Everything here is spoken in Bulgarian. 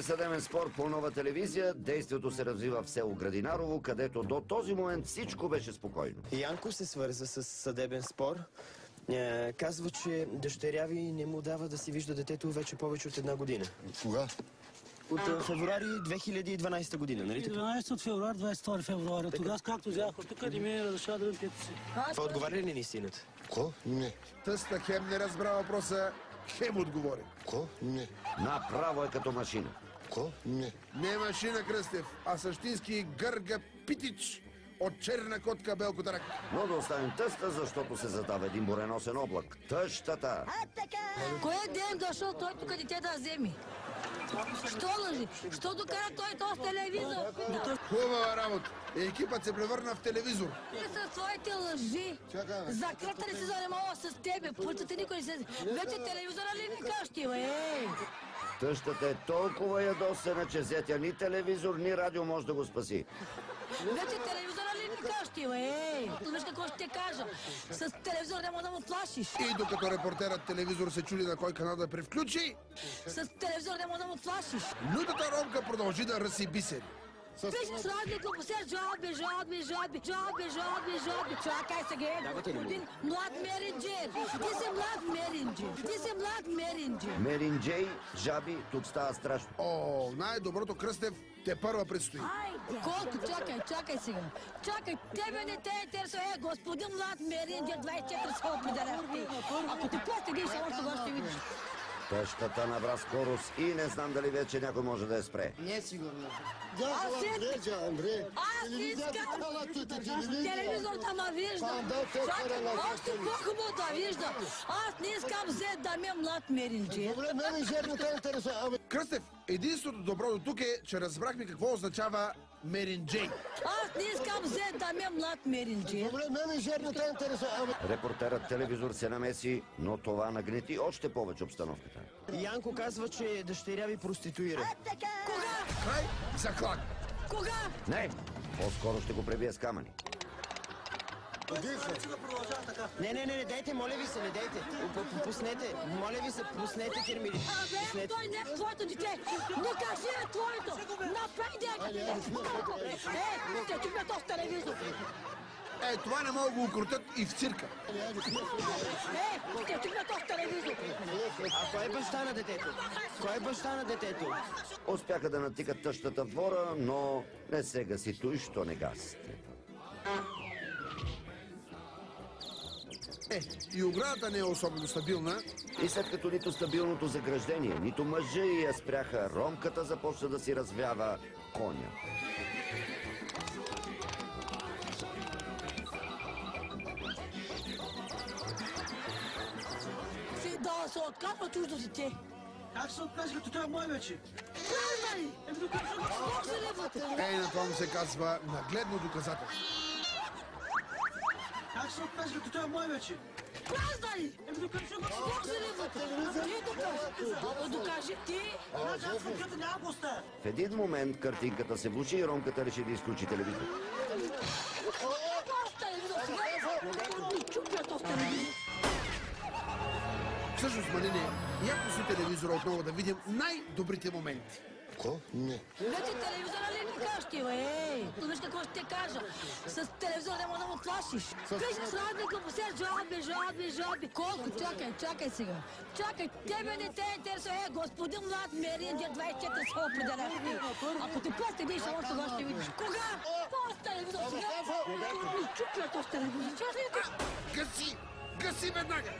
Съдебен спор по Нова телевизия. Действието се развива в село Градинарово, където до този момент всичко беше спокойно. Янко се свърза с съдебен спор. Казва, че дъщеря ви не му дава да си вижда детето вече повече от 1 година. Кога? От февруари 2012 година, нали така? 12 от февруари, 22 февруари. Тогава, както взях от тук, не ми разрешава да видим детето си. Това отговаря ли на истината? Ко? Не. Тъста хем не разбра въпроса, хем отговори. Ко? Не. Направо е като машина. Ко? Не. Не машина, Кръстев, а същински гърга питич от черна котка Белкотарак. Но да оставим тъста, защото се задава един буреносен облак. Тъщата. Кой ден дошъл той тук дете да вземи? Що лъжи? Що докара той този телевизор? Хубава работа. Екипът се превърна в телевизор. Ти със своите лъжи. Закръта ли се занимава с тебе? Пътите никой не се... Вече телевизора ли ни кащи, бе? Тъщата е толкова ядосена, че зетя ни телевизор, ни радио може да го спаси. Вече телевизора ли ни кащи, бе? Виж какво ще те кажа. С телевизор няма да му плашиш. И докато репортерът телевизор се чуди на кой канал да превключи, С телевизор няма да му плашиш. лютата ромка продължи да ръси бисери. Виж, сладнико, посер жалби. Чакай сега, господин млад меринджер. Ти си млад меринджер. Меринджей, жаби, тук става страшно. О, най-доброто, Кръстев, те първа предстои. Колко? Чакай сега. Чакай, тебе не те интересува, господин млад меринджер, 24 са определяхте. Ако ти постигнеш, само това ще видиш. Тъщата набра скорост и не знам дали вече някой може да я спре. Не е сигурно. Аз искам телевизор да ме вижда. Чакай, още по-хубаво да вижда. Аз не искам зет да ме млад меринджер. Добре, менеджер не те интересува. Кръстев, единството добро до тук е, че разбрахме какво означава меринджей. Аз не искам зет да ме млад меринджер. Добре, менеджер не те интересува. Репортерът телевизор се намеси, но това нагнети още повече обстановката. Янко казва, че дъщеря ви проституира. Кога? Край, заклак. Кога? Не, по-скоро ще го пребия с камъни. Не, дайте, моля ви се, не дайте. Пуснете, моля ви се, пуснете термини. Абе, той не е твоето дете. Не кажи е твоето. Напред, ще чупя този телевизор. Това не могат да го укротят и в цирка. Ще чупя този телевизор. А кой е баща на детето? Кой е баща на детето? Успяха да натикат тъщата в двора, но не се гаси той, що не гаси. И оградата не е особено стабилна. И след като нито стабилното заграждение, нито мъжа и я спряха, ромката започна да си развява коня. Си да се откапа чуждо дете. Как се откажи, като той е мой вече? Правда ли? Може ли вътре? На това му се казва нагледно доказателство. Как се откажи, като той е мой вече? Правда ли? Може ли вътре? Ти докажи. Докажи ти. Аз съм като няма го оставя. В един момент картинката се влуши и ромката реши да изключи телевизор. Този телевизор сега ми чупя този телевизор. Всъщност, Малине, яко си телевизора отново да видим най-добрите моменти. Ко? Не. Вече телевизора ли ни кащи, бе? Виж какво ще те кажа. С телевизора няма да му плашиш. Виж, сладнико, посер жалби. Колко? Чакай сега. Чакай, тебе не те интересува, господин млад меринджер, 24 са определяхте. Ако ти постигнеш, само това ще видиш. Кога? Този телевизор сега ми чупя този телевизор. Гаси веднага!